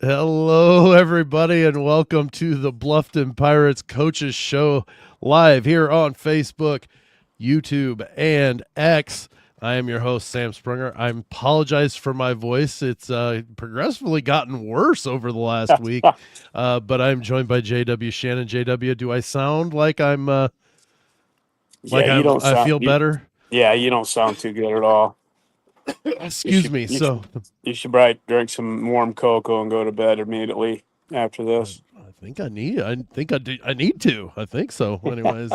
Hello, everybody, and welcome to the Bluffton Pirates Coaches Show live here on Facebook, YouTube, and X. I am your host, Sam Springer. I apologize for my voice. It's progressively gotten worse over the last week, but I'm joined by JW Shannon. JW, do I sound like Yeah, you don't I sound feel better? you don't sound too good at all. You Excuse should me. you So should you should probably drink some warm cocoa and go to bed immediately after this. I think I need to. I think so. Anyways,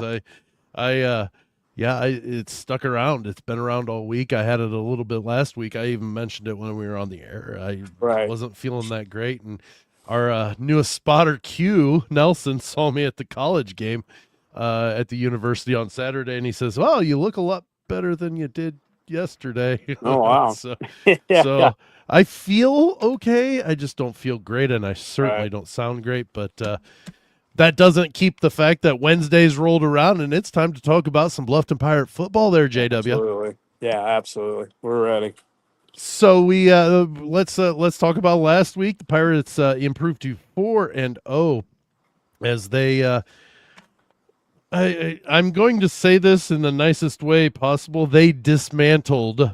I yeah, it's stuck around. It's been around all week. I had it a little bit last week. I even mentioned it when we were on the air. I Right. wasn't feeling that great, and our newest spotter Q Nelson saw me at the college game at the university on Saturday, and he says, "Well, you look a lot better than you did yesterday." Oh wow. so Yeah, yeah. so I feel okay. I just don't feel great, and I certainly Right. don't sound great, but that doesn't keep the fact that Wednesday's rolled around and it's time to talk about some Bluffton Pirate football there, JW. Absolutely. Yeah, absolutely. We're ready. So we let's talk about last week. The Pirates improved to 4-0 as they I'm going to say this in the nicest way possible. They dismantled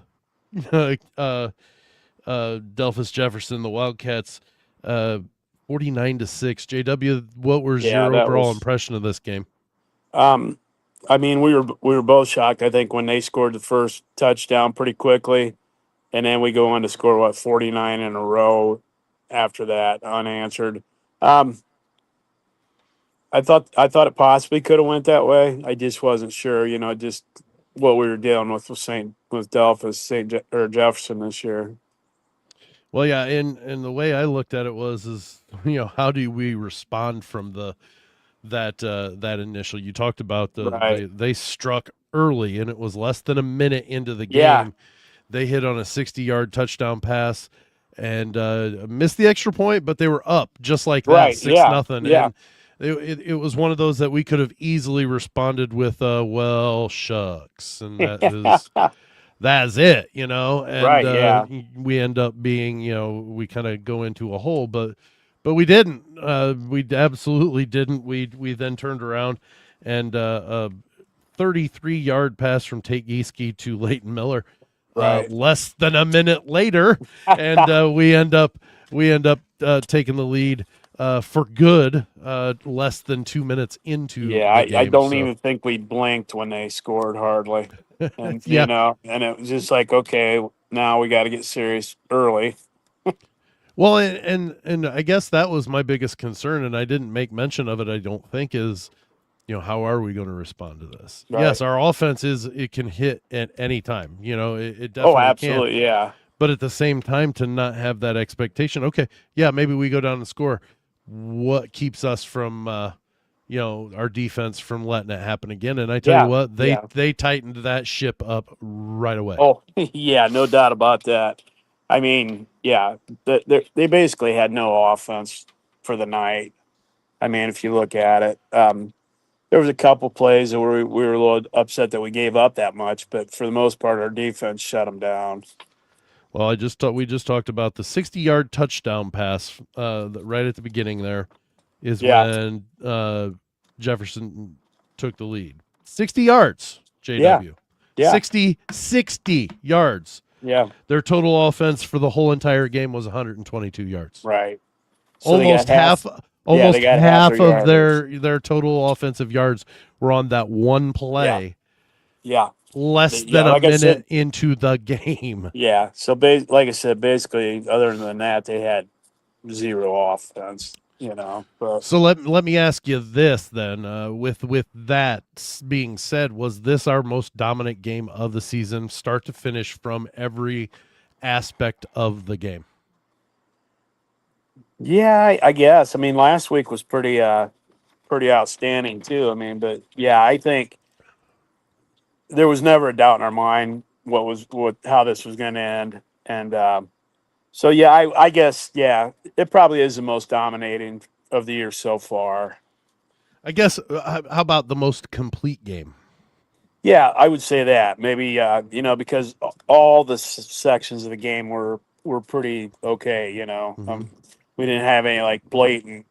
Delphos-Jefferson, the Wildcats, uh, 49-6. JW, what was Yeah, your that overall was impression of this game? um I mean we were both shocked, I think, when they scored the first touchdown pretty quickly, and then we go on to score 49 in a row after that unanswered. Um I thought it possibly could have went that way. I just wasn't sure, just what we were dealing with Delphos or Jefferson this year. Well, yeah, and the way I looked at it is how do we respond from that initial? You talked about Right. they struck early, and it was less than a minute into the Yeah. game. They hit on a 60-yard touchdown pass and missed the extra point, but they were up just like that, Right. 6 Yeah. nothing, Yeah. and it was one of those that we could have easily responded with well shucks, and that's it. And Right. Yeah. we end up being, we kind of go into a hole, but we didn't. We absolutely didn't. We then turned around and a 33-yard pass from Tate Gieske to Leighton Miller, Right. less than a minute later, and we end up taking the lead for good, less than 2 minutes into Yeah. the I game. don't So even think we blinked when they scored hardly, and yeah. and it was just like, okay, now we got to get serious early. Well, and I guess that was my biggest concern, and I didn't make mention of it. I don't think is how are we going to respond to this? Yes, Right. our offense it can hit at any time. It Oh, definitely can. absolutely. Yeah. But at the same time, to not have that expectation. Okay, yeah, maybe we go down and score. What keeps us from our defense from letting it happen again? And I tell you Yeah. what, they Yeah. they tightened that ship up right away. Oh, yeah, no doubt about that. I mean, yeah, they basically had no offense for the night. I mean, if you look at it, there was a couple plays where we were a little upset that we gave up that much, but for the most part, our defense shut them down. Well, we just talked about the 60-yard touchdown pass right at the beginning. There is Yeah, when Jefferson took the lead. 60 yards, yeah, JW. yeah, 60 yards. yeah, Their total offense for the whole entire game was 122 yards. right. So they got Almost half. half Yeah, they almost got half their half of yardage. their total offensive yards were on that one Yeah, play yeah, less yeah. than a Like I said, minute into the game. yeah. So, like I said, basically, other than that, they had zero offense. But So let me ask you this then. With that being said, was this our most dominant game of the season, start to finish, from every aspect of the game? yeah, I guess. I mean, last week was pretty outstanding too. I mean, but yeah, I think there was never a doubt in our mind what how this was going to end, and so yeah, I guess yeah, it probably is the most dominating of the year so far. I guess. How about the most complete game? Yeah, I would say that maybe because all the sections of the game were pretty okay. Hmm. we didn't have any like blatant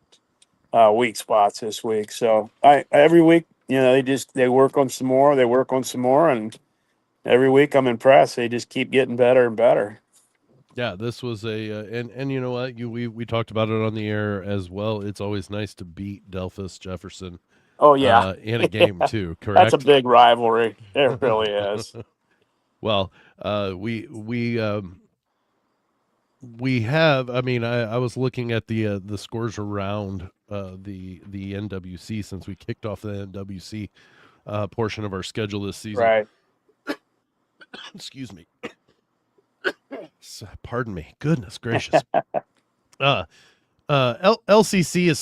weak spots this week. So every week, they work on some more, and every week I'm impressed. They just keep getting better and better. Yeah, this was and you know what, we talked about it on the air as well. It's always nice to beat Delphos-Jefferson Oh yeah, in a game too. that's a Correct. big rivalry. It really is. Well, we have. I mean, I was looking at the scores around the NWC since we kicked off the NWC portion of our schedule this season. Right. Excuse me. Pardon me. Goodness gracious. LCC is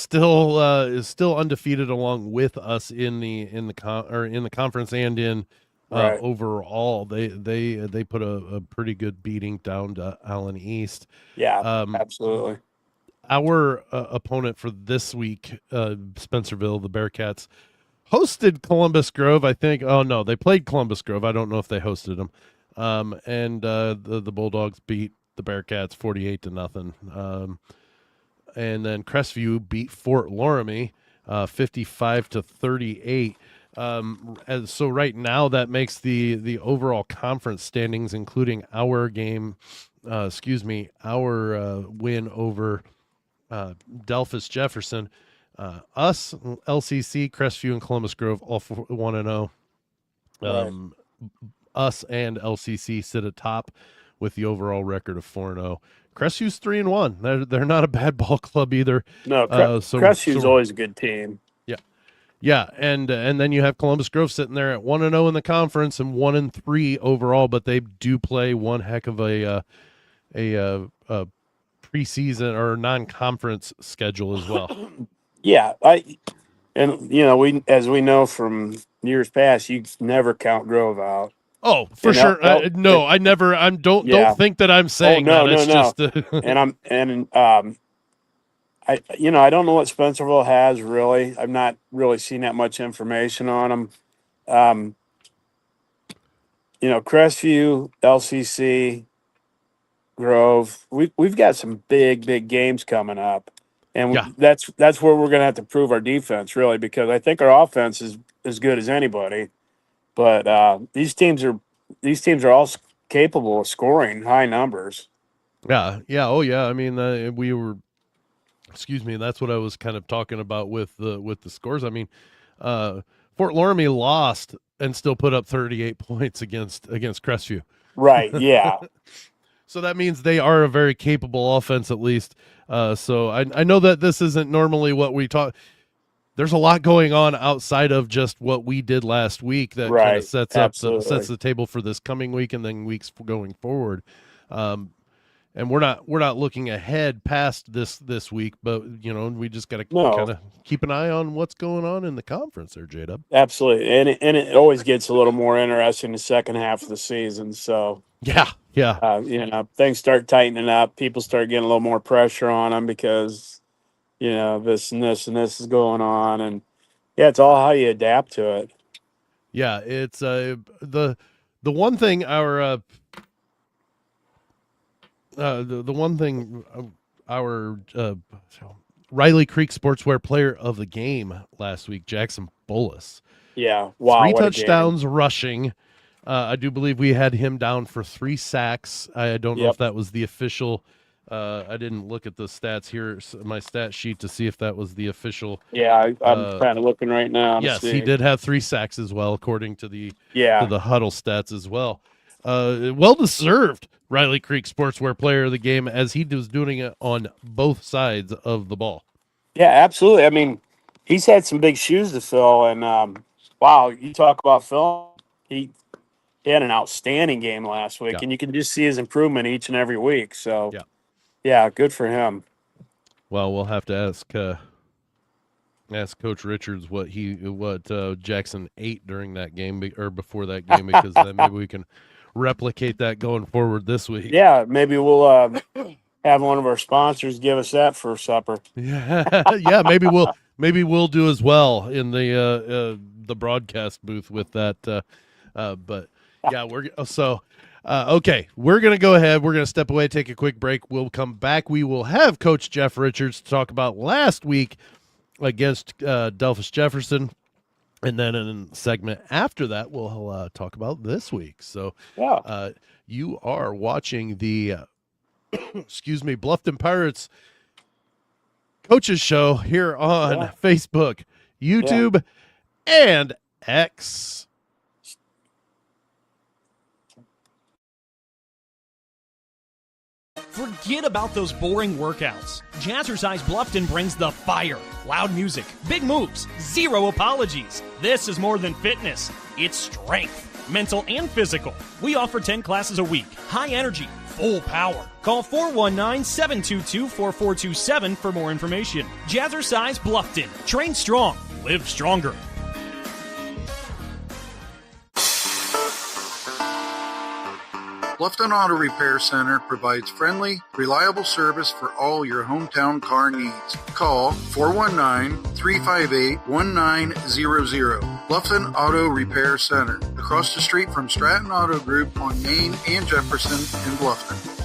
still undefeated along with us in the conference and in Right. overall. They put a pretty good beating down to Allen East. Yeah. Um, Absolutely. our opponent for this week, Spencerville, the Bearcats, hosted Columbus Grove. I think. Oh no, they played Columbus Grove. I don't know if they hosted them. And the Bulldogs beat the Bearcats 48-0. And then Crestview beat Fort Loramie 55-38. And so right now that makes the overall conference standings, including our game, our win over Delphos-Jefferson. Us, LCC, Crestview, and Columbus Grove all 1-0. Right. Us and LCC sit atop with the overall record of 4-0. Crestview's 3-1. They're not a bad ball club either. No, Crestview's always a good team. Yeah, and then you have Columbus Grove sitting there at 1-0 in the conference and 1-3 overall, but they do play one heck of a preseason or non-conference schedule as well. Yeah, we as we know from years past, you never count Grove out. Oh, for sure. I never. Don't think that I'm saying no, that. It's no. just. I don't know what Spencerville has really. I've not really seen that much information on them. Crestview, LCC, Grove. We've got some big games coming up, and Yeah. that's where we're going to have to prove our defense really, because I think our offense is as good as anybody. But these teams are all capable of scoring high numbers. Yeah. Oh, yeah. I mean, we were. Excuse me. That's what I was kind of talking about with the scores. I mean, Fort Loramie lost and still put up 38 points against Crestview. Right. Yeah. So that means they are a very capable offense, at least. So I know that this isn't normally what we talk. There's a lot going on outside of just what we did last week that kind of sets the table for this coming week and then weeks going forward. And we're not looking ahead past this week, but we just got to kind of keep an eye on what's going on in the conference there, J-Dub. Absolutely, and it always gets a little more interesting the second half of the season. So yeah. Things start tightening up. People start getting a little more pressure on them because this and this and this is going on, and it's all how you adapt to it. Yeah, it's the one thing our the one thing our Riley Creek Sportswear Player of the Game last week, Jackson Bullis. Yeah, wow, 3 touchdowns rushing. I do believe we had him down for 3 sacks. I don't know if that was the official. I didn't look at the stats here, my stat sheet, to see if that was the officill. Yeah, I'm kind of looking right now. Yes, he did have 3 sacks as well, according to the huddle stats as well. Well deserved Riley Creek Sportswear Player of the Game, as he was doing it on both sides of the ball. Yeah, absolutely. I mean, he's had some big shoes to fill, and wow, you talk about Phil. He had an outstanding game last week, and you can just see his improvement each and every week. So, yeah, good for him. Well, we'll have to ask Coach Richards what Jackson ate during that game or before that game, because then maybe we can replicate that going forward this week. Yeah, maybe we'll have one of our sponsors give us that for supper. Yeah, maybe we'll do as well in the broadcast booth with that. But Yeah, okay, we're going to go ahead. We're going to step away, take a quick break. We'll come back. We will have Coach Jeff Richards to talk about last week against Delphos-Jefferson. And then in the segment after that, we'll talk about this week. So Yeah. you are watching the, Bluffton Pirates Coaches Show here on Facebook, YouTube, and X. Forget about those boring workouts. Jazzercise Bluffton brings the fire, loud music, big moves, zero apologies. This is more than fitness. It's strength, mental and physical. We offer 10 classes a week, high energy, full power. Call 419-722-4427 for more information. Jazzercise Bluffton. Train strong, live stronger. Bluffton Auto Repair Center provides friendly, reliable service for all your hometown car needs. Call 419-358-1900. Bluffton Auto Repair Center, across the street from Stratton Auto Group on Main and Jefferson in Bluffton.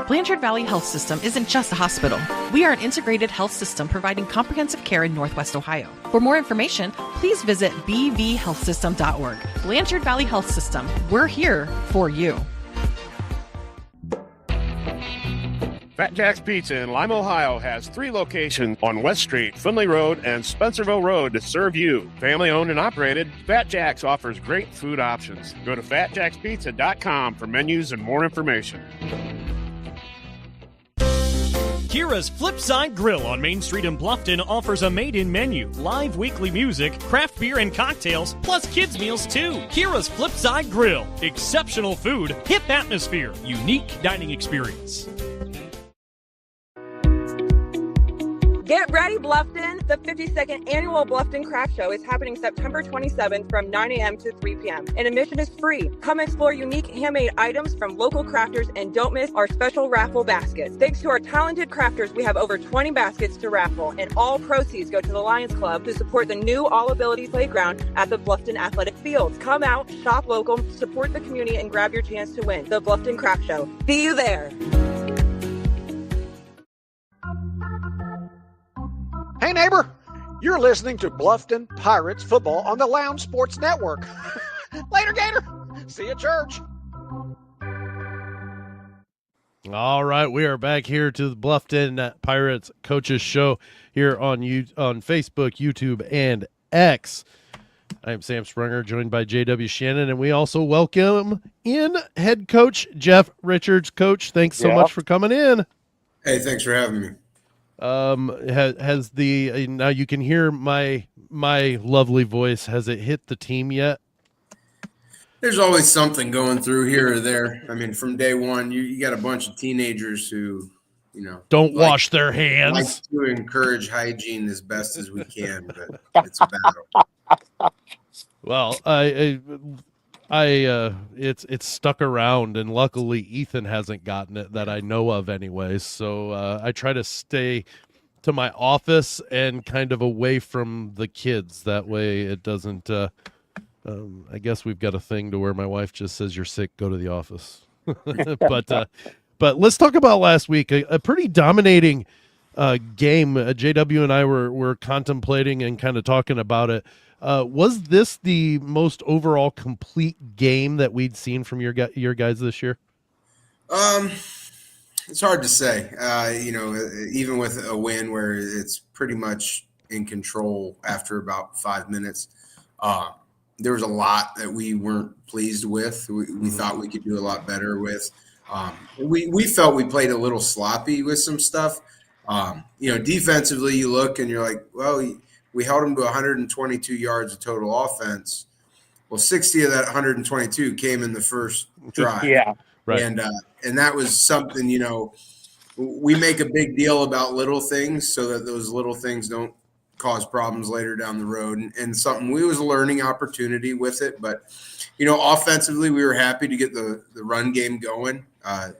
Blanchard Valley Health System isn't just a hospital. We are an integrated health system providing comprehensive care in Northwest Ohio. For more information, please visit bvhealthsystem.org. Blanchard Valley Health System. We're here for you. Fat Jack's Pizza in Lima, Ohio has 3 locations on West Street, Finley Road, and Spencerville Road to serve you. Family owned and operated, Fat Jack's offers great food options. Go to fatjackspizza.com for menus and more information. Kira's Flipside Grill on Main Street in Bluffton offers a made-in menu, live weekly music, craft beer and cocktails, plus kids' meals too. Kira's Flipside Grill. Exceptional food, hip atmosphere, unique dining experience. Get ready, Bluffton! The 52nd Annual Bluffton Craft Show is happening September 27th from 9 a.m. to 3 p.m. and admission is free. Come explore unique handmade items from local crafters and don't miss our special raffle baskets. Thanks to our talented crafters, we have over 20 baskets to raffle, and all proceeds go to the Lions Club to support the new All Ability Playground at the Bluffton Athletic Fields. Come out, shop local, support the community, and grab your chance to win. The Bluffton Craft Show. See you there! Hey neighbor, you're listening to Bluffton Pirates football on the Lounge Sports Network. Later, Gator. See you at church. All right, we are back here to the Bluffton Pirates Coaches Show here on Facebook, YouTube, and X. I am Sam Springer, joined by J.W. Shannon, and we also welcome in head coach Jeff Richards. Coach, thanks so much for coming in. Hey, thanks for having me. Has the now you can hear my lovely voice. Has it hit the team yet? There's always something going through here or there. I mean, from day one, you got a bunch of teenagers who, don't wash their hands. Like to encourage hygiene as best as we can, but it's a battle. Well, it's stuck around, and luckily Ethan hasn't gotten it that I know of anyways. So I try to stay to my office and kind of away from the kids. That way it doesn't, I guess we've got a thing to where my wife just says, you're sick, go to the office. But let's talk about last week, a pretty dominating game. JW and I were contemplating and kind of talking about it. Was this the most overall complete game that we'd seen from your guys this year? It's hard to say. Even with a win where it's pretty much in control after about 5 minutes, there was a lot that we weren't pleased with. We thought we could do a lot better with. We felt we played a little sloppy with some stuff. Defensively, you look and you're like, well, we held them to 122 yards of total offense. Well, 60 of that 122 came in the first drive. Yeah, right. And that was something, we make a big deal about little things so that those little things don't cause problems later down the road. And something we was a learning opportunity with it. But, offensively, we were happy to get the run game going.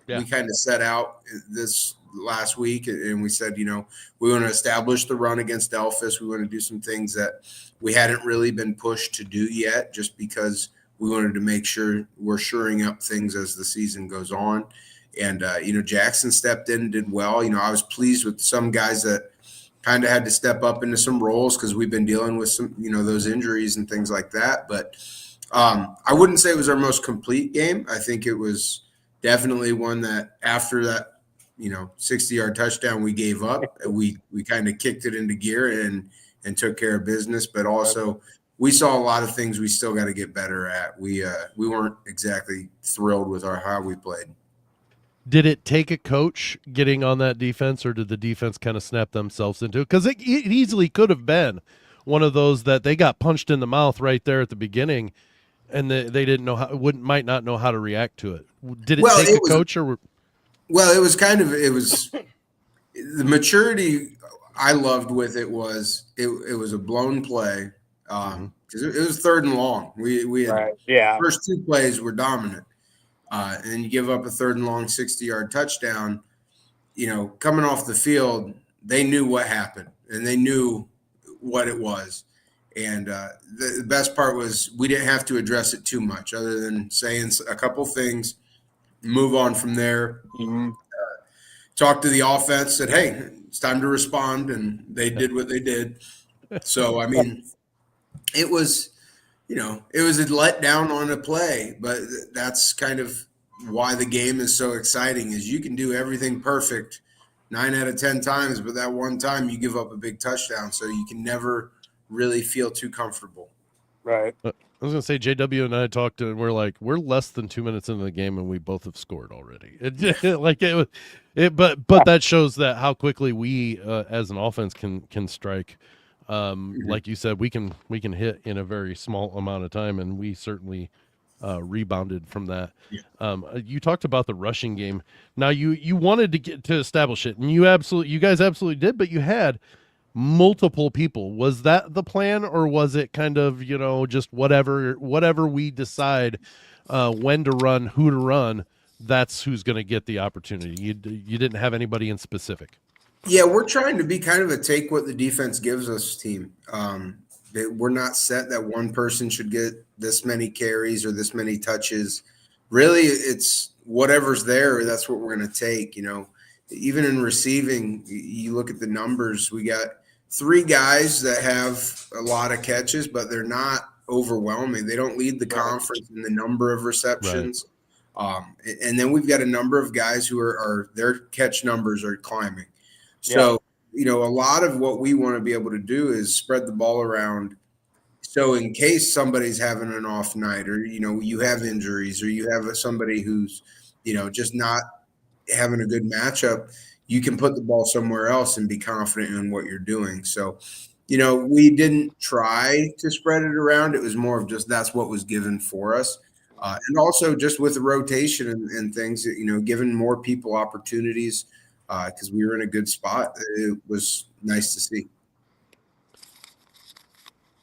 We kind of set out this last week, and we said, we want to establish the run against Delphos. We want to do some things that we hadn't really been pushed to do yet, just because we wanted to make sure we're shoring up things as the season goes on. And, Jackson stepped in and did well. I was pleased with some guys that kind of had to step up into some roles because we've been dealing with some, those injuries and things like that. But I wouldn't say it was our most complete game. I think it was definitely one that after that, 60-yard touchdown we gave up, we kind of kicked it into gear and took care of business. But also we saw a lot of things we still got to get better at. We weren't exactly thrilled with how we played. Did it take a coach getting on that defense, or did the defense kind of snap themselves into it? Because it easily could have been one of those that they got punched in the mouth right there at the beginning, and they didn't know might not know how to react to it. Did it take a coach or? Well, it was the maturity I loved with it was it was a blown play because it was 3rd and long. We had first 2 plays were dominant. And you give up a 3rd and long 60-yard touchdown, coming off the field, they knew what happened and they knew what it was. And the best part was we didn't have to address it too much other than saying a couple things, move on from there, talk to the offense, said, hey, it's time to respond. And they did what they did. So, it was – it was a letdown on a play, but that's kind of why the game is so exciting is you can do everything perfect 9 out of 10 times, but that one time you give up a big touchdown. So you can never really feel too comfortable. Right. I was going to say, JW and I talked and we're like, we're less than 2 minutes into the game and we both have scored already. But that shows that how quickly we as an offense can strike. Like you said, we can hit in a very small amount of time, and we certainly rebounded from that. Yeah. You talked about the rushing game. Now you wanted to get to establish it, and you guys absolutely did, but you had multiple people. Was that the plan, or was it kind of just whatever we decide when to run, who to run, that's who's going to get the opportunity? You didn't have anybody in specific. Yeah, we're trying to be kind of a take what the defense gives us team. We're not set that one person should get this many carries or this many touches. Really, it's whatever's there, that's what we're going to take. Even in receiving, you look at the numbers, we got 3 guys that have a lot of catches, but they're not overwhelming. They don't lead the conference in the number of receptions. Right. And then we've got a number of guys who are their catch numbers are climbing. So, a lot of what we want to be able to do is spread the ball around. So in case somebody's having an off night or, you have injuries or you have somebody who's, just not having a good matchup, you can put the ball somewhere else and be confident in what you're doing. So, we didn't try to spread it around. It was more of just that's what was given for us. And also just with the rotation and things, giving more people opportunities. Because we were in a good spot. It was nice to see.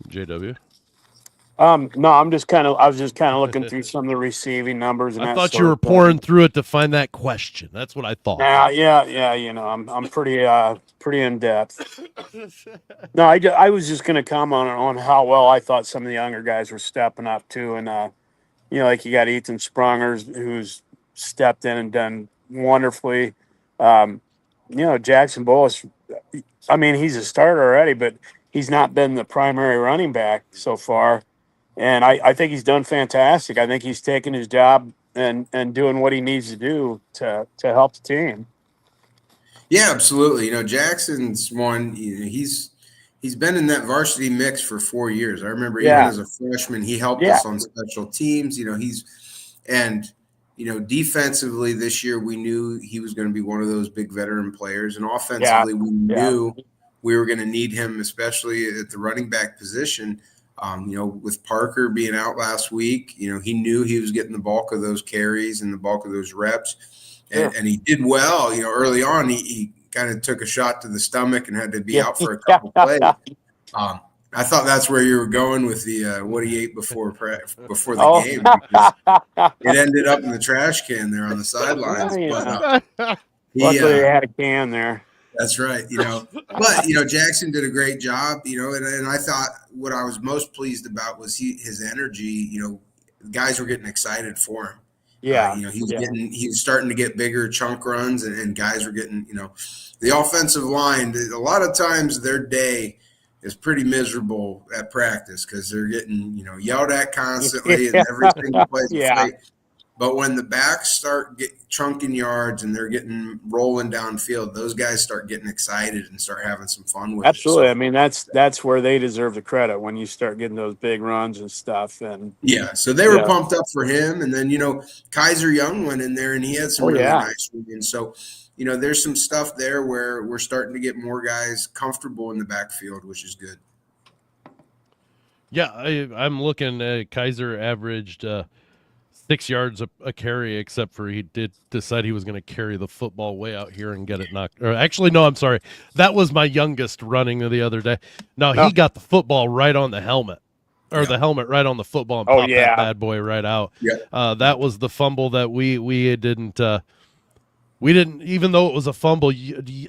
JW? No, I was just kind of looking through some of the receiving numbers. And I thought you were pouring through it to find that question. That's what I thought. Yeah. I'm pretty in depth. No, I was just going to comment on how well I thought some of the younger guys were stepping up too. And, like you got Ethan Sprungers, who's stepped in and done wonderfully. Jackson Bolus, he's a starter already, but he's not been the primary running back so far. And I think he's done fantastic. I think he's taken his job and doing what he needs to do to help the team. Yeah, absolutely. Jackson's one, he's been in that varsity mix for 4 years. I remember even as a freshman, he helped us on special teams. Defensively this year, we knew he was going to be one of those big veteran players. And offensively, we knew we were going to need him, especially at the running back position. With Parker being out last week, he knew he was getting the bulk of those carries and the bulk of those reps. And he did well. Early on, he kind of took a shot to the stomach and had to be out for a couple plays. I thought that's where you were going with the what he ate before the game. It ended up in the trash can there on the sidelines. Luckily, they had a can there. That's right. But Jackson did a great job. And I thought what I was most pleased about was his energy. Guys were getting excited for him. Yeah. He was starting to get bigger chunk runs, and guys were getting. The offensive line. A lot of times their day is pretty miserable at practice because they're getting yelled at constantly and every single play is a fight. But when the backs start chunking yards and they're getting rolling downfield, those guys start getting excited and start having some fun with Absolutely. it. So, I mean, that's where they deserve the credit when you start getting those big runs and stuff. And so they were pumped up for him. And then, Kaiser Young went in there and he had some really nice runs. So, there's some stuff there where we're starting to get more guys comfortable in the backfield, which is good. Yeah, I'm looking at Kaiser averaged 6 yards a carry, except for he did decide he was going to carry the football way out here and get it knocked. Or actually, no, I'm sorry. That was my youngest running the other day. No, he got the football right on the helmet, or the helmet right on the football and popped that bad boy right out. Yeah. That was the fumble that we didn't even though it was a fumble.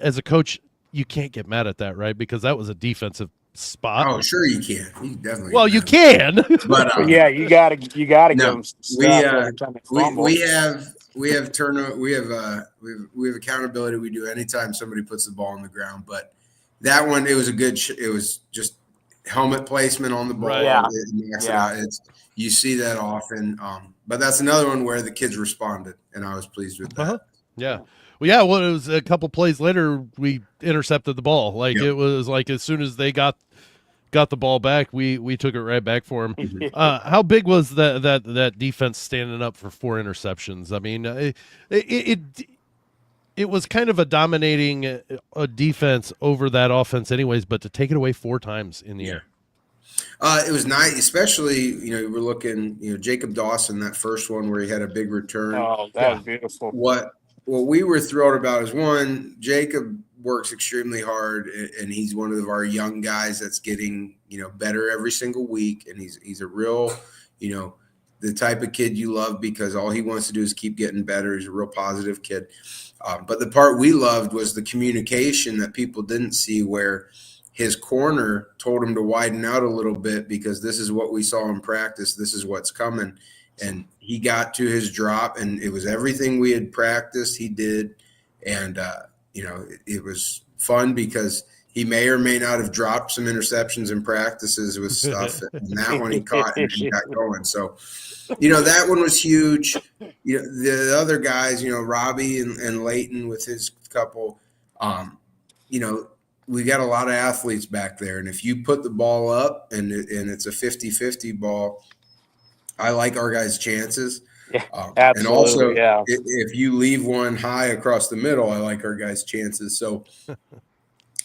As a coach, you can't get mad at that, right? Because that was a defensive spot. Oh, sure you can. You definitely. Well, you can. But you gotta give them we have turnover. We have accountability. We do anytime somebody puts the ball on the ground. But that one, it was it was just helmet placement on the ball. Right. You see that often. But that's another one where the kids responded, and I was pleased with that. Yeah. Well, it was a couple plays later we intercepted the ball. It was like as soon as they got the ball back, we took it right back for him. How big was that defense standing up for 4 interceptions? I mean, it was kind of a dominating defense over that offense anyways, but to take it away 4 times in the air. It was nice, especially, we're looking, Jacob Dawson, that first one where he had a big return. Oh, that was beautiful. What we were thrilled about is, one, Jacob works extremely hard, and he's one of our young guys that's getting, better every single week. And he's a real, the type of kid you love because all he wants to do is keep getting better. He's a real positive kid. But the part we loved was the communication that people didn't see, where his corner told him to widen out a little bit because this is what we saw in practice. This is what's coming. And he got to his drop, and it was everything we had practiced he did. And, it was fun because he may or may not have dropped some interceptions in practices with stuff. And that one he caught and he got going. So, that one was huge. The other guys, Robbie and Leighton with his couple, we got a lot of athletes back there. And if you put the ball up and it's a 50-50 ball, I like our guys' chances. Yeah, absolutely. And also, yeah. if you leave one high across the middle, I like our guys' chances. So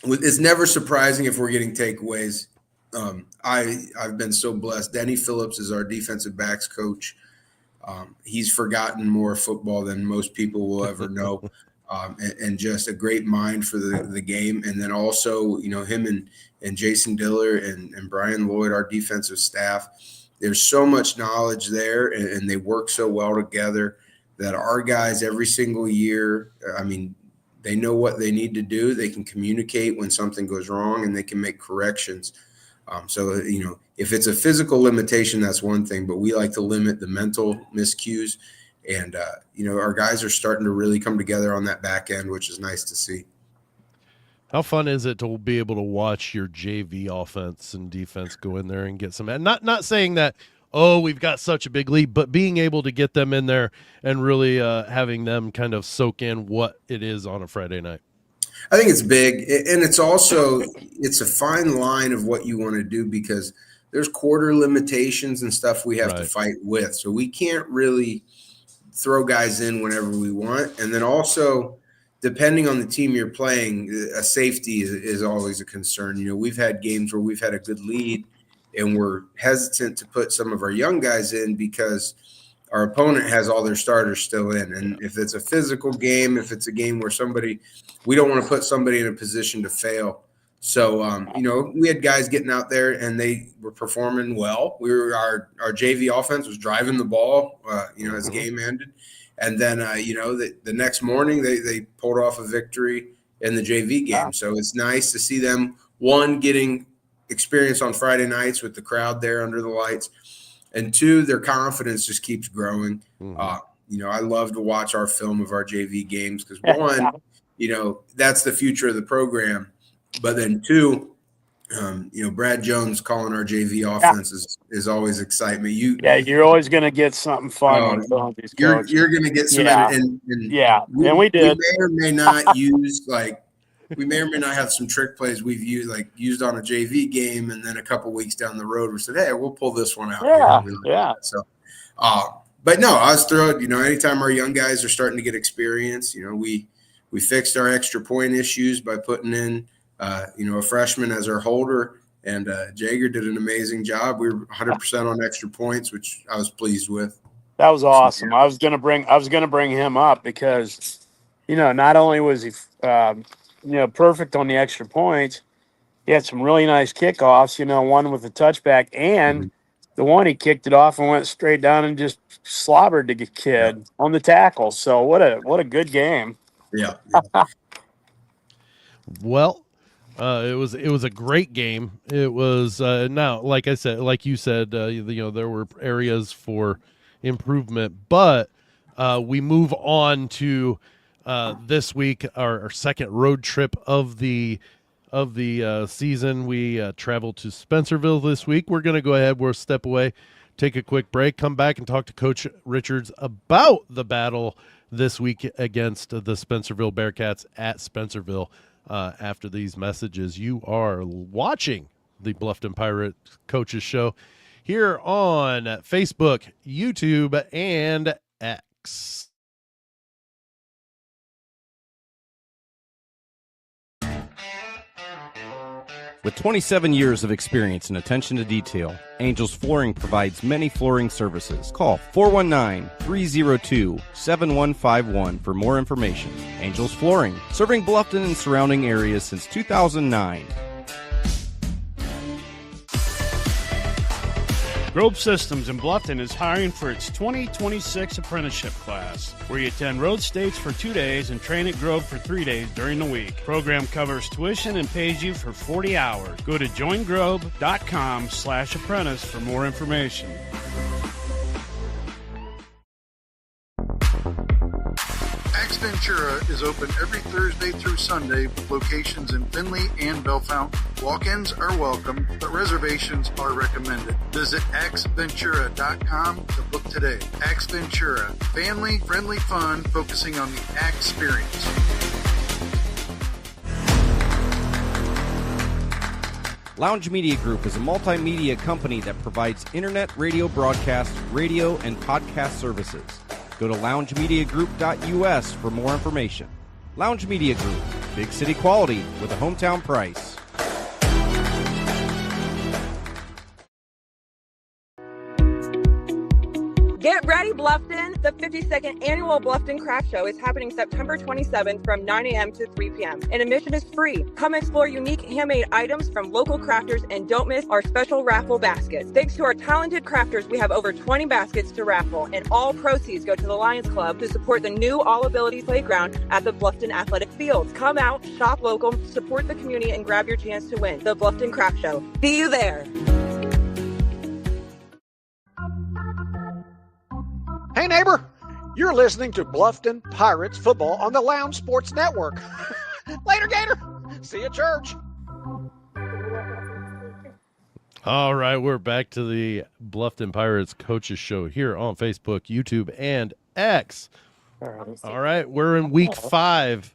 it's never surprising if we're getting takeaways. I've been so blessed. Denny Phillips is our defensive backs coach. He's forgotten more football than most people will ever know, and just a great mind for the game. And then also, him and Jason Diller and Brian Lloyd, our defensive staff. There's so much knowledge there, and they work so well together that our guys every single year, they know what they need to do. They can communicate when something goes wrong, and they can make corrections. So if it's a physical limitation, that's one thing, but we like to limit the mental miscues. And, our guys are starting to really come together on that back end, which is nice to see. How fun is it to be able to watch your JV offense and defense go in there and get some? Not saying that, we've got such a big lead, but being able to get them in there and really having them kind of soak in what it is on a Friday night. I think it's big, and it's also it's a fine line of what you want to do because there's quarter limitations and stuff we have to fight with, so we can't really throw guys in whenever we want, and then also. Depending on the team you're playing, a safety is always a concern. We've had games where we've had a good lead and we're hesitant to put some of our young guys in because our opponent has all their starters still in. And if it's a physical game, if it's a game where we don't want to put somebody in a position to fail. So, we had guys getting out there and they were performing well. Our JV offense was driving the ball, as the game ended. And then, the next morning they pulled off a victory in the JV game. So it's nice to see them, one, getting experience on Friday nights with the crowd there under the lights, and two, their confidence just keeps growing. I love to watch our film of our JV games because, one, that's the future of the program. But then two, Brad Jones calling our JV offense is always excitement. You're always going to get something fun with some of these coaches. You're going to get some, and we did. We may or may not use we may or may not have some trick plays we've used on a JV game, and then a couple weeks down the road we said, hey, we'll pull this one out. So, but no, I was thrilled. Anytime our young guys are starting to get experience, we fixed our extra point issues by putting in a freshman as our holder, and Jager did an amazing job. We were 100% on extra points, which I was pleased with. That was awesome. I was gonna bring him up because, not only was he, perfect on the extra points, he had some really nice kickoffs. One with a touchback, and the one he kicked it off and went straight down and just slobbered the kid on the tackle. So what a good game. Yeah. Well, it was a great game. It was now, like you said, there were areas for improvement, but we move on to this week, our second road trip of the season. We traveled to Spencerville this week. We're going to go ahead. We'll step away, take a quick break, come back and talk to Coach Richards about the battle this week against the Spencerville Bearcats at Spencerville. After these messages, you are watching the Bluffton Pirates Coaches Show here on Facebook, YouTube, and X. With 27 years of experience and attention to detail, Angels Flooring provides many flooring services. Call 419-302-7151 for more information. Angels Flooring, serving Bluffton and surrounding areas since 2009. Grove Systems in Bluffton is hiring for its 2026 apprenticeship class, where you attend Road States for 2 days and train at Grove for 3 days during the week. Program covers tuition and pays you for 40 hours. Go to joingrove.com/apprentice for more information. Axe Ventura is open every Thursday through Sunday with locations in Findlay and Bellefonte. Walk-ins are welcome, but reservations are recommended. Visit axeventura.com to book today. Axe Ventura, family-friendly fun focusing on the axe experience. Lounge Media Group is a multimedia company that provides internet, radio broadcast, radio, and podcast services. Go to loungemediagroup.us for more information. Lounge Media Group, big city quality with a hometown price. Get ready, Bluffton! The 52nd Annual Bluffton Craft Show is happening September 27th from 9 a.m. to 3 p.m. and admission is free. Come explore unique handmade items from local crafters and don't miss our special raffle baskets. Thanks to our talented crafters, we have over 20 baskets to raffle, and all proceeds go to the Lions Club to support the new All Ability Playground at the Bluffton Athletic Fields. Come out, shop local, support the community, and grab your chance to win. The Bluffton Craft Show. See you there! Hey, neighbor, you're listening to Bluffton Pirates football on the Lounge Sports Network. Later, Gator. See you at church. All right, we're back to the Bluffton Pirates Coaches Show here on Facebook, YouTube, and X. All right, we're in week 5,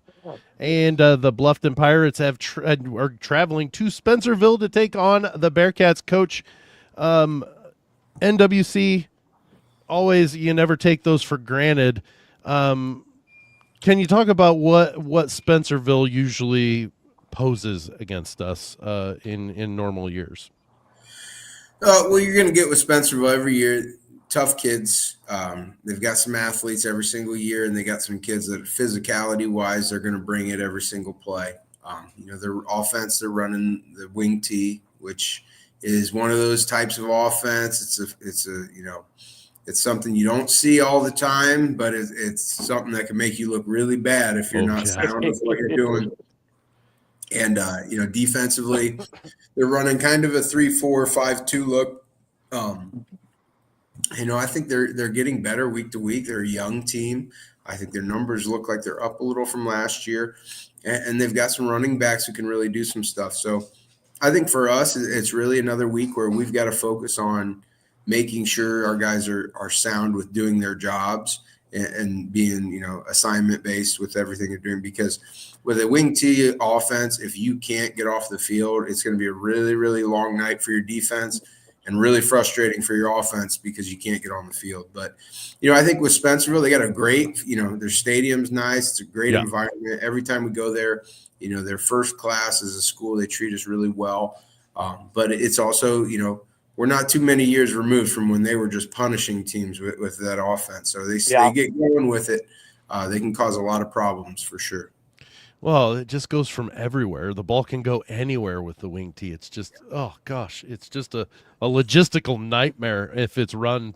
and the Bluffton Pirates are traveling to Spencerville to take on the Bearcats. Coach, NWC, always, you never take those for granted. Can you talk about what Spencerville usually poses against us in normal years? Well, you're going to get with Spencerville every year. Tough kids. They've got some athletes every single year, and they got some kids that physicality-wise, they're going to bring it every single play. Their offense, they're running the wing tee, which is one of those types of offense. It's a It's something you don't see all the time, but it's something that can make you look really bad if you're not sound with what you're doing. And, defensively, they're running kind of a 3-4-5-2 look. I think they're getting better week to week. They're a young team. I think their numbers look like they're up a little from last year. And they've got some running backs who can really do some stuff. So I think for us, it's really another week where we've got to focus on making sure our guys are sound with doing their jobs and being, assignment based with everything they're doing. Because with a wing T offense, if you can't get off the field, it's going to be a really, really long night for your defense and really frustrating for your offense because you can't get on the field. But, I think with Spencerville, they got a great, their stadium's nice. It's a great environment. Every time we go there, they're first class as a school. They treat us really well. But it's also, we're not too many years removed from when they were just punishing teams with that offense. So they get going with it. They can cause a lot of problems for sure. Well, it just goes from everywhere. The ball can go anywhere with the wing T. It's just, oh gosh, it's just a logistical nightmare if it's run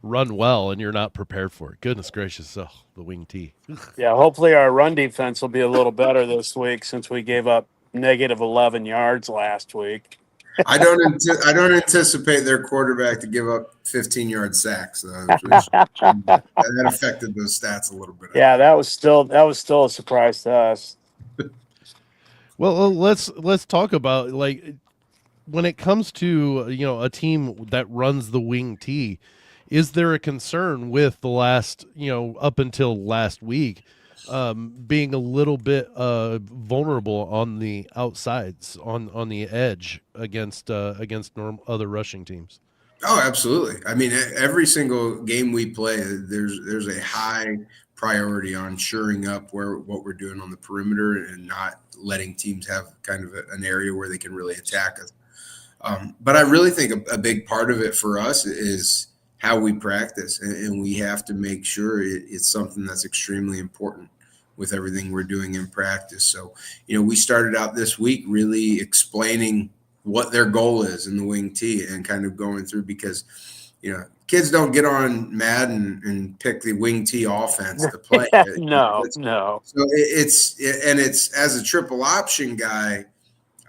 well and you're not prepared for it. Goodness gracious, the wing T. Yeah, hopefully our run defense will be a little better this week since we gave up negative 11 yards last week. I don't anticipate their quarterback to give up 15-yard sacks. That affected those stats a little bit. Yeah, that was still a surprise to us. Well, let's talk about, like, when it comes to a team that runs the wing T. Is there a concern with the last up until last week being a little bit vulnerable on the outsides, on the edge against other rushing teams? Oh, absolutely. I mean, every single game we play, there's a high priority on shoring up what we're doing on the perimeter and not letting teams have kind of an area where they can really attack us. But I really think a big part of it for us is how we practice, and we have to make sure it's something that's extremely important with everything we're doing in practice. So, we started out this week really explaining what their goal is in the wing T and kind of going through, because, kids don't get on Madden and pick the wing T offense to play. No. So it's as a triple option guy,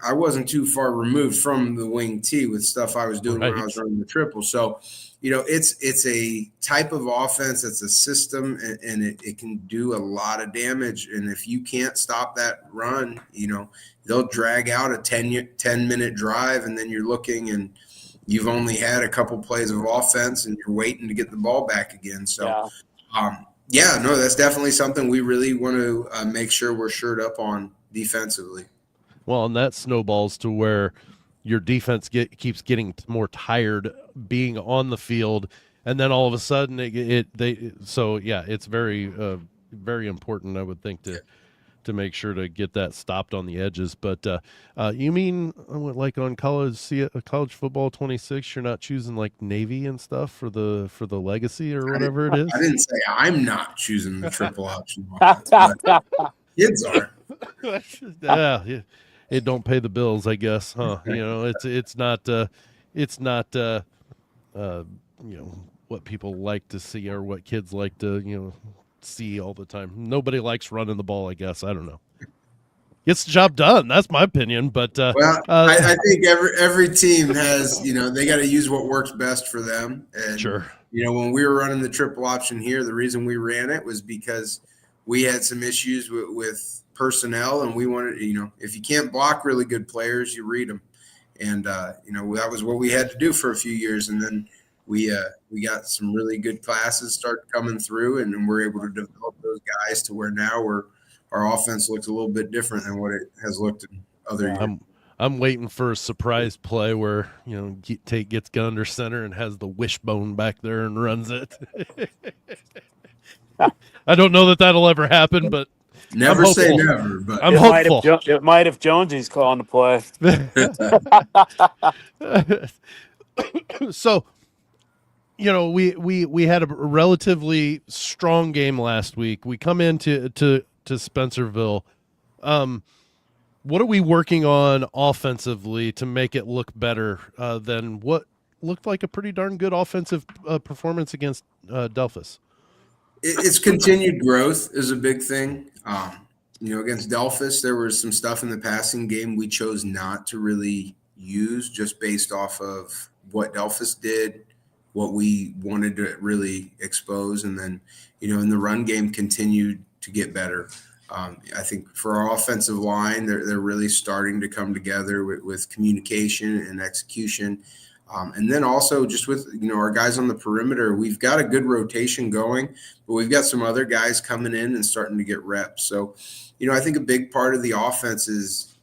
I wasn't too far removed from the wing T with stuff I was doing when I was running the triple. So, it's a type of offense that's a system, and it can do a lot of damage. And if you can't stop that run, they'll drag out a 10-minute drive, and then you're looking and you've only had a couple plays of offense and you're waiting to get the ball back again. So, that's definitely something we really want to make sure we're shored up on defensively. Well, and that snowballs to where your defense keeps getting more tired being on the field, and then all of a sudden it's very very important, I would think, to make sure to get that stopped on the edges. But you mean like on college football 26, you're not choosing like Navy and stuff for the legacy or whatever it is? I didn't say I'm not choosing the triple option offense, but kids are. Yeah. It don't pay the bills, I guess, huh? It's not what people like to see or what kids like to see all the time. Nobody likes running the ball, I guess. I don't know. Gets the job done. That's my opinion. But I think every team has they got to use what works best for them. And sure. When we were running the triple option here, the reason we ran it was because we had some issues with personnel, and we wanted, if you can't block really good players, you read them. And, that was what we had to do for a few years. And then we got some really good classes start coming through, and we're able to develop those guys to where now our offense looks a little bit different than what it has looked in other years. I'm waiting for a surprise play where, Tate gets gun under center and has the wishbone back there and runs it. I don't know that that'll ever happen, but never say never, but I'm hopeful. It might if Jonesy's calling the play. So, we had a relatively strong game last week. We come into Spencerville. What are we working on offensively to make it look better than what looked like a pretty darn good offensive performance against Delphos. It's continued growth is a big thing. Against Delphos, there was some stuff in the passing game we chose not to really use just based off of what Delphos did, what we wanted to really expose. And then, in the run game continued to get better. I think for our offensive line, they're really starting to come together with communication and execution. And then also just with, our guys on the perimeter, we've got a good rotation going, but we've got some other guys coming in and starting to get reps. So, I think a big part of the offense is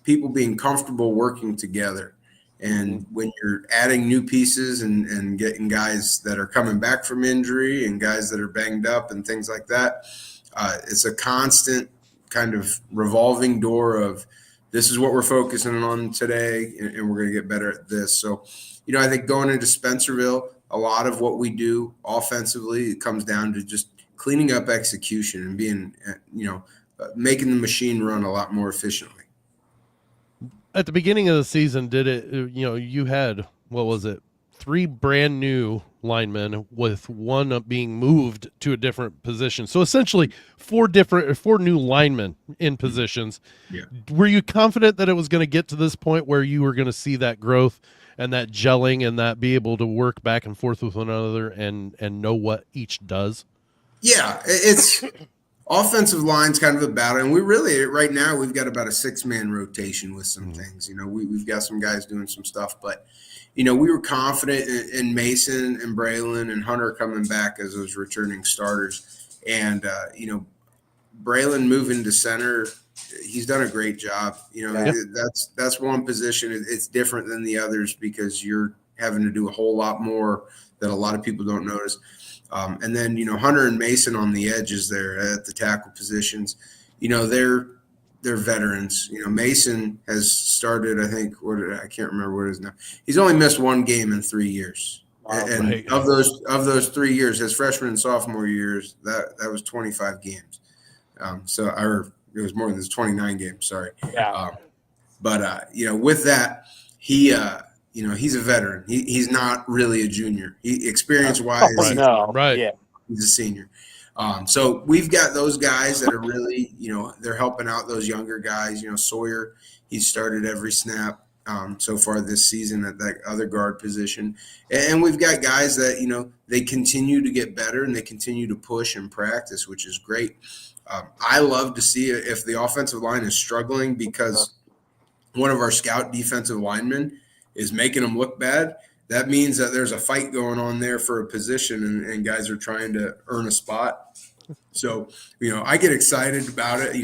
people being comfortable working together. And when you're adding new pieces and getting guys that are coming back from injury and guys that are banged up and things like that, it's a constant kind of revolving door of this is what we're focusing on today, and we're going to get better at this. So, I think going into Spencerville, a lot of what we do offensively, it comes down to just cleaning up execution and being, making the machine run a lot more efficiently. At the beginning of the season, did it, you had, what was it, 3 brand new linemen with one being moved to a different position. So essentially 4 new linemen in positions. Yeah. Were you confident that it was going to get to this point where you were going to see that growth and that gelling and that be able to work back and forth with one another and know what each does? Yeah, it's offensive line's kind of a battle, and we really right now we've got about a 6-man rotation with some things. We've got some guys doing some stuff, but we were confident in Mason and Braylon and Hunter coming back as those returning starters, and Braylon moving to center, he's done a great job. That's one position. It's different than the others because you're having to do a whole lot more that a lot of people don't notice. And then, Hunter and Mason on the edges there at the tackle positions, they're veterans. Mason has started, I think, I can't remember what it is now. He's only missed 1 game in 3 years. And right. of those 3 years, his freshman and sophomore years, that was 25 games. It was more than 29 games. Sorry. Yeah. With that, he's a veteran. He's not really a junior. Experience-wise, Right. Yeah. He's a senior. So we've got those guys that are really, they're helping out those younger guys. Sawyer, he started every snap so far this season at that other guard position. And we've got guys that, they continue to get better and they continue to push and practice, which is great. I love to see it if the offensive line is struggling because one of our scout defensive linemen is making them look bad. That means that there's a fight going on there for a position and guys are trying to earn a spot. So, I get excited about it.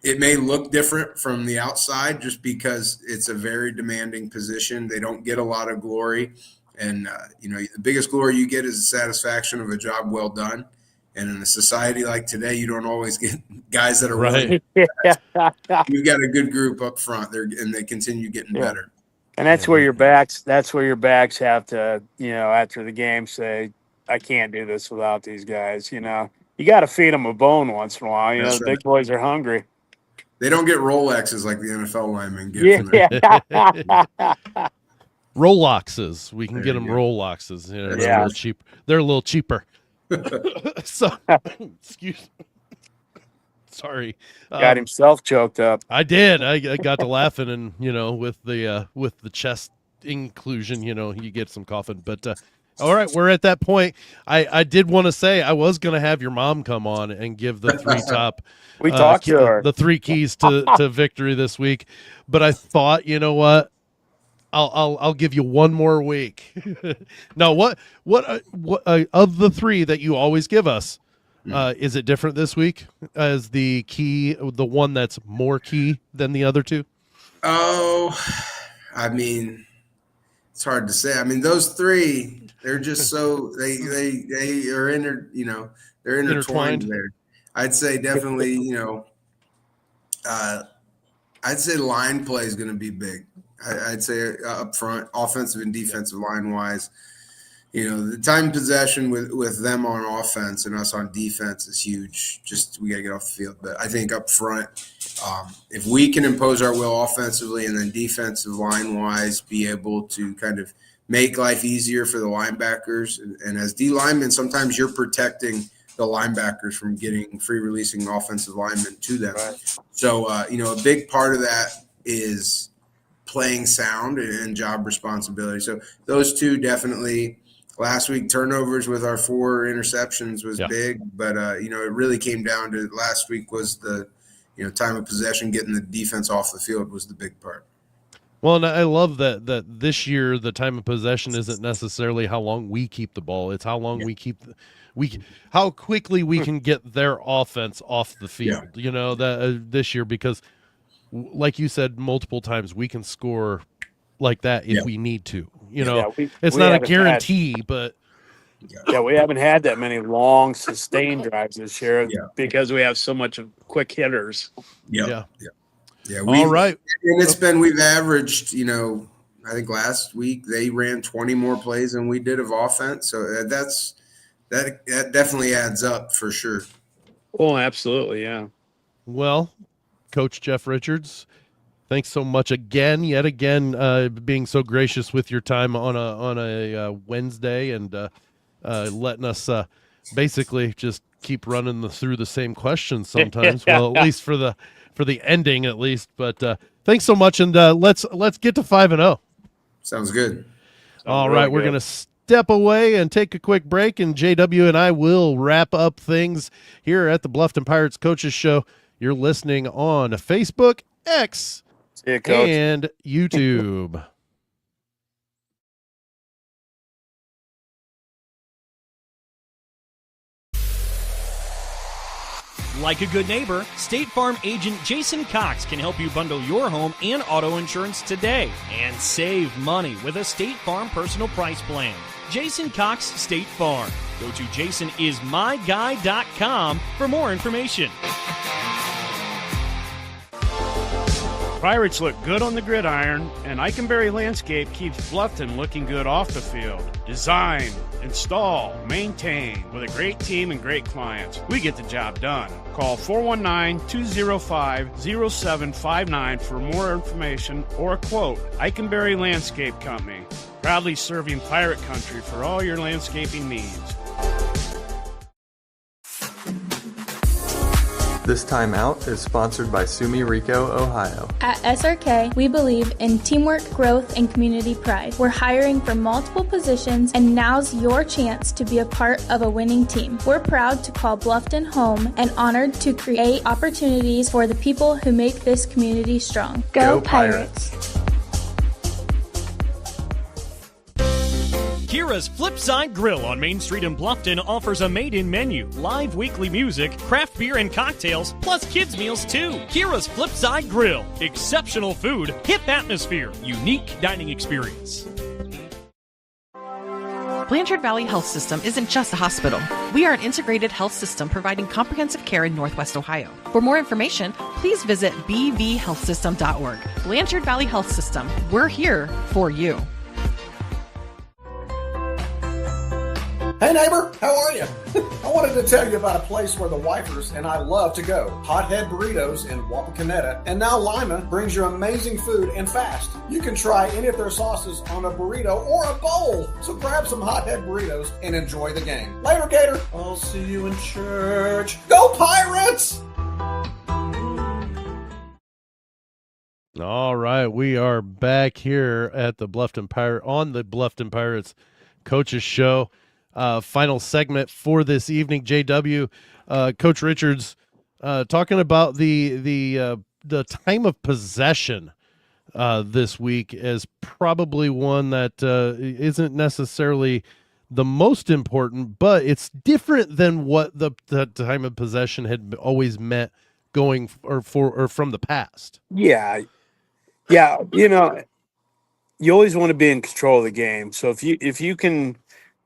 It may look different from the outside just because it's a very demanding position. They don't get a lot of glory. And, the biggest glory you get is the satisfaction of a job well done. And in a society like today, you don't always get guys that are right. You've got a good group up front there, and they continue getting better. And that's where your backs have to, after the game say, I can't do this without these guys. You got to feed them a bone once in a while. That's The right. big boys are hungry. They don't get Rolexes like the NFL linemen get. From their Rolloxes. We can There get you them go. Rolloxes. They're Yeah. a little cheap. They're a little cheaper. So, excuse. Sorry. Got himself choked up. I did. I got to laughing, and with the chest inclusion, you get some coughing. But all right, we're at that point. I did want to say I was going to have your mom come on and give the 3 top. We talked to her. The 3 keys to victory this week, but I thought, you know what? I'll give you 1 more week. Now, what of the 3 that you always give us? Is it different this week as the key, the one that's more key than the other 2? Oh, I mean, it's hard to say. I mean, those 3, they're just so they are they're intertwined there. I'd say definitely, I'd say line play is going to be big. I'd say up front, offensive and defensive line wise. The time possession with them on offense and us on defense is huge. Just we got to get off the field. But I think up front, if we can impose our will offensively and then defensive line-wise be able to kind of make life easier for the linebackers. And as D linemen, sometimes you're protecting the linebackers from getting free releasing offensive linemen to them. Right. So, a big part of that is playing sound and job responsibility. So those two definitely. Last week, turnovers with our 4 interceptions was big, but it really came down to last week was the time of possession, getting the defense off the field was the big part. Well, and I love that this year the time of possession isn't necessarily how long we keep the ball; it's how long we keep how quickly we can get their offense off the field. This year, because like you said multiple times, we can score like that if we need to. It's not a guarantee, but we haven't had that many long sustained drives this year because we have so much of quick hitters. Yeah. All right. And we've averaged, I think last week they ran 20 more plays than we did of offense. So that definitely adds up for sure. Oh, absolutely. Yeah. Well, Coach Jeff Richards, thanks so much yet again, being so gracious with your time on a Wednesday and letting us basically just keep running through the same questions sometimes. Well, at least for the ending, at least. But thanks so much, and let's get to 5-0. Sounds good. All right, we're gonna step away and take a quick break, and JW and I will wrap up things here at the Bluffton Pirates Coaches Show. You're listening on Facebook, X, and YouTube. Like a good neighbor, State Farm agent Jason Cox can help you bundle your home and auto insurance today and save money with a State Farm personal price plan. Jason Cox State Farm. Go to jasonismyguy.com for more information. Pirates look good on the gridiron, and Eikenberry Landscape keeps Bluffton looking good off the field. Design, install, maintain. With a great team and great clients, we get the job done. Call 419-205-0759 for more information or a quote. Eikenberry Landscape Company, proudly serving Pirate Country for all your landscaping needs. This time out is sponsored by Sumi Rico, Ohio. At SRK, we believe in teamwork, growth, and community pride. We're hiring for multiple positions, and now's your chance to be a part of a winning team. We're proud to call Bluffton home and honored to create opportunities for the people who make this community strong. Go Pirates! Kira's Flipside Grill on Main Street in Bluffton offers a made-in menu, live weekly music, craft beer and cocktails, plus kids' meals too. Kira's Flipside Grill. Exceptional food, hip atmosphere, unique dining experience. Blanchard Valley Health System isn't just a hospital. We are an integrated health system providing comprehensive care in Northwest Ohio. For more information, please visit bvhealthsystem.org. Blanchard Valley Health System. We're here for you. Hey neighbor, how are you? I wanted to tell you about a place where the wifers and I love to go. Hothead Burritos in Wapakoneta, and now Lima brings you amazing food and fast. You can try any of their sauces on a burrito or a bowl. So grab some Hothead Burritos and enjoy the game. Later, Gator. I'll see you in church. Go Pirates! All right, we are back here at the Bluffton Pirates Coaches Show. Final segment for this evening, JW, Coach Richards, talking about the time of possession this week as probably one that isn't necessarily the most important, but it's different than what the time of possession had always meant going or from the past. Yeah. You always want to be in control of the game. So if you can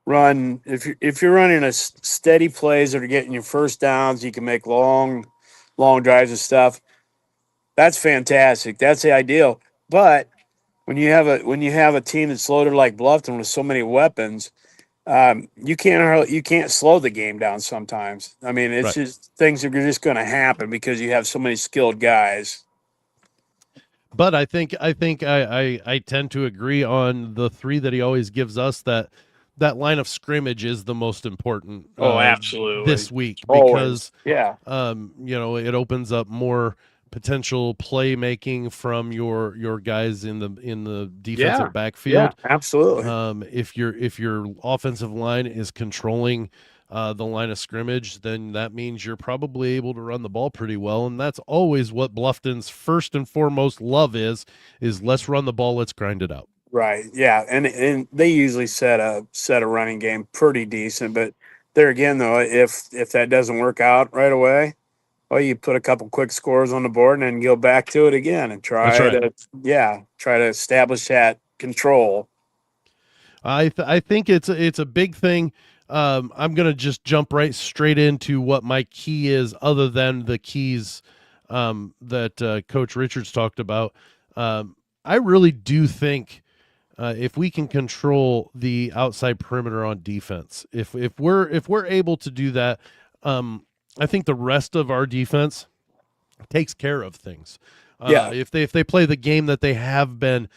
run, if you're running a steady plays that are getting your first downs, you can make long drives and stuff. That's fantastic. That's the ideal. But when you have a team that's loaded like Bluffton with so many weapons, you can't slow the game down sometimes. I mean, it's just things are just going to happen because you have so many skilled guys. But I think I tend to agree on the three that he always gives us, that line of scrimmage is the most important Oh, absolutely. this week, Always. because Yeah. it opens up more potential playmaking from your guys in the defensive backfield. Yeah, absolutely. If your offensive line is controlling the line of scrimmage, then that means you're probably able to run the ball pretty well, and that's always what Bluffton's first and foremost love is let's run the ball, let's grind it out. Right. Yeah. And they usually set a running game pretty decent, but there again though, if that doesn't work out right away, well, you put a couple quick scores on the board and then go back to it again and try to establish that control. I think it's a big thing. I'm gonna just jump right straight into what my key is, other than the keys that Coach Richards talked about. I really do think if we can control the outside perimeter on defense, if we're able to do that, I think the rest of our defense takes care of things. If they play the game that they have been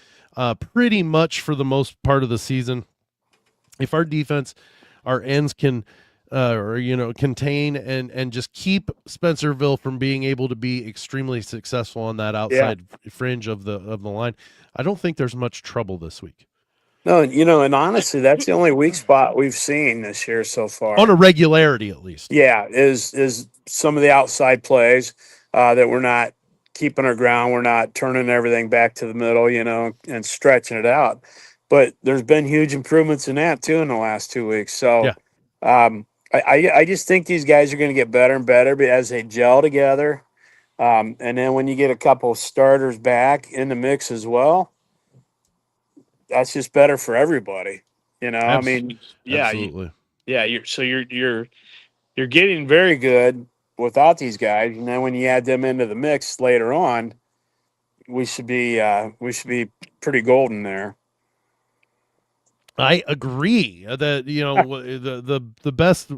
pretty much for the most part of the season, if our defense, our ends can contain and just keep Spencerville from being able to be extremely successful on that outside fringe of the line, I don't think there's much trouble this week. No, and honestly, that's the only weak spot we've seen this year so far. On a regularity, at least. Yeah, is some of the outside plays that we're not keeping our ground. We're not turning everything back to the middle, and stretching it out. But there's been huge improvements in that, too, in the last 2 weeks. So I just think these guys are going to get better and better as they gel together. And then when you get a couple starters back in the mix as well, that's just better for everybody. I mean, absolutely. You're getting very good without these guys, and then when you add them into the mix later on, we should be pretty golden there. I agree that the best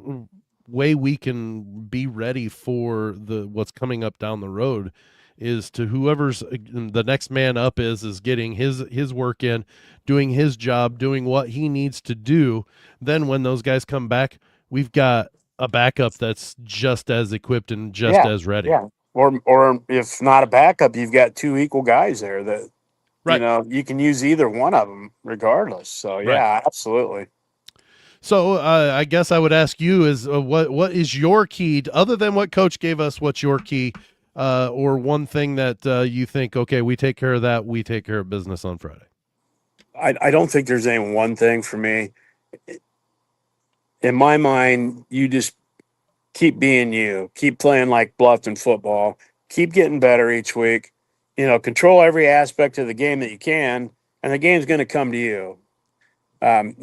way we can be ready for what's coming up down the road is to whoever's the next man up is getting his work in, doing his job, doing what he needs to do. Then when those guys come back, we've got a backup that's just as equipped and just as ready. Yeah. Or if not a backup, you've got two equal guys there that you can use either one of them regardless. So absolutely. So I guess I would ask you is what is your key, other than what Coach gave us? What's your key, or one thing that you think, okay, we take care of that, we take care of business on Friday? I don't think there's any one thing for me. In my mind, you just keep being you, keep playing like Bluffton football, keep getting better each week. Control every aspect of the game that you can, and the game's going to come to you. I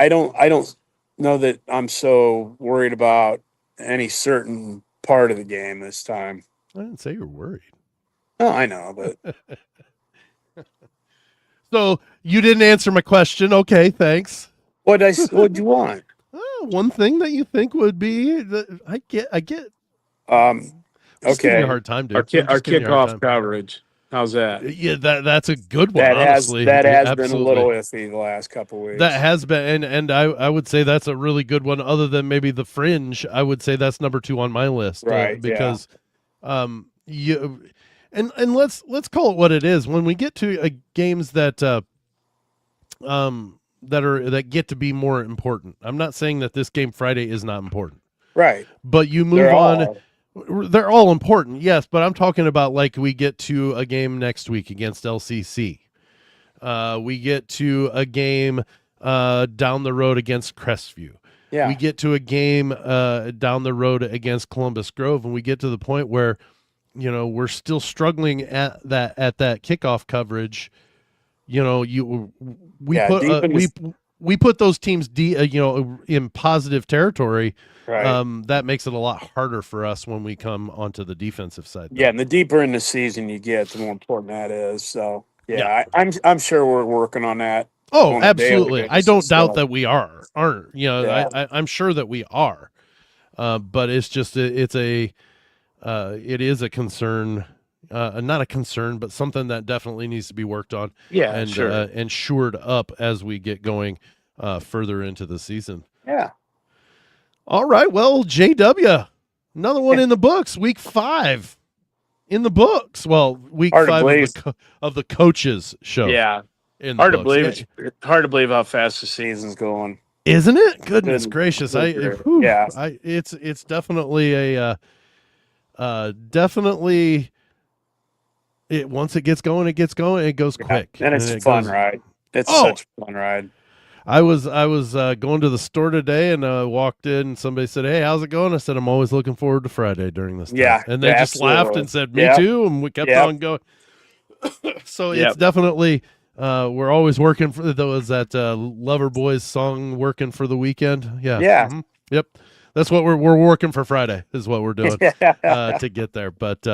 don't know that I'm so worried about any certain part of the game this time. I didn't say you're worried. Oh, I know, but so you didn't answer my question. Okay, thanks. What'd you want? One thing that you think would be that I get. Okay. Giving you a hard time, dude. Our kickoff coverage. How's that? Yeah, that's a good one. That honestly. has been a little iffy the last couple of weeks. That has been, and I would say that's a really good one. Other than maybe the fringe, I would say that's number 2 on my list. Right? Because, let's call it what it is. When we get to games that that get to be more important, I'm not saying that this game Friday is not important. Right. But you move on. They're all important, yes, but I'm talking about like we get to a game next week against LCC. We get to a game down the road against Crestview. Yeah. We get to a game down the road against Columbus Grove, and we get to the point where, we're still struggling at that kickoff coverage. We put those teams in positive territory. Right. That makes it a lot harder for us when we come onto the defensive side. Yeah, and the deeper in the season you get, the more important that is. So I'm sure we're working on that. Oh, absolutely. I don't doubt that we aren't. I'm sure that we are. But it's just it is a concern. not a concern, but something that definitely needs to be worked on. Yeah, and sure. And shored up as we get going further into the season. Yeah. All right. Well, JW, another one in the books. Week 5 in the books. Well, week Hard 5 of the coaches show. Yeah. In the Hard to books. believe. It's hard to believe how fast the season's going. Isn't it? Goodness gracious. Yeah. It's definitely a definitely once it gets going, it goes quick. And it's a fun ride. It's such a fun ride. I was going to the store today and walked in and somebody said, "Hey, how's it going?" I said, "I'm always looking forward to Friday during this time." Yeah. And they just laughed and said, "Me too." And we kept on going. So it's definitely we're always working for those that Lover Boys song "Working for the Weekend." Yeah. Yeah. Mm-hmm. Yep. That's what we're working for Friday is what we're doing to get there. But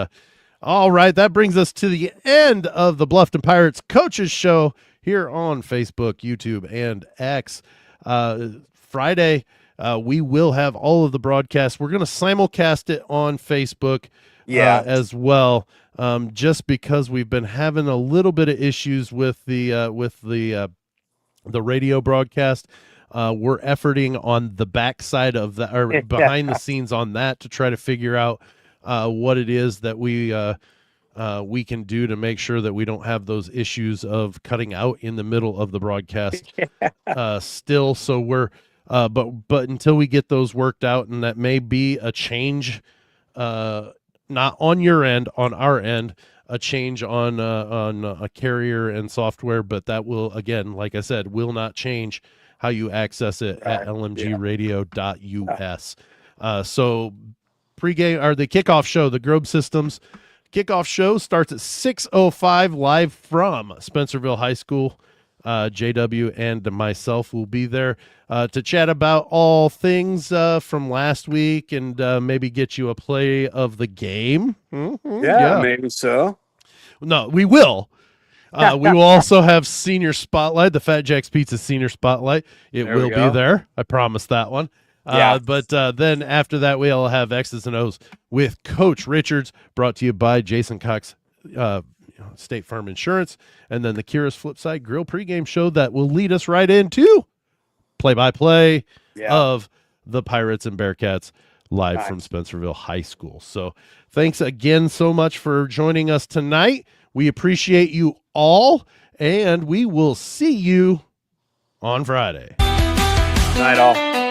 all right, that brings us to the end of the Bluffton Pirates Coaches Show here on Facebook, YouTube, and X. Friday, we will have all of the broadcasts. We're going to simulcast it on Facebook as well, just because we've been having a little bit of issues with the radio broadcast. We're efforting on the backside of that, or behind the scenes on that, to try to figure out what it is that we can do to make sure that we don't have those issues of cutting out in the middle of the broadcast still. So we're but until we get those worked out, and that may be a change, not on your end, on our end, a change on a carrier and software, but that will, again, like I said, will not change how you access it at lmgradio.us. So pregame, or the kickoff show, the Grobe Systems kickoff show starts at 6:05 live from Spencerville High School. JW and myself will be there to chat about all things from last week and maybe get you a play of the game. Mm-hmm. Yeah, maybe so. No, we will. We will also have Senior Spotlight, the Fat Jack's Pizza Senior Spotlight. It will be there. I promise that one. But then after that, we'll have X's and O's with Coach Richards, brought to you by Jason Cox State Farm Insurance, and then the Kira's Flipside Grill pregame show that will lead us right into play-by-play of the Pirates and Bearcats live from Spencerville High School. So thanks again so much for joining us tonight. We appreciate you all, and we will see you on Friday. Night all.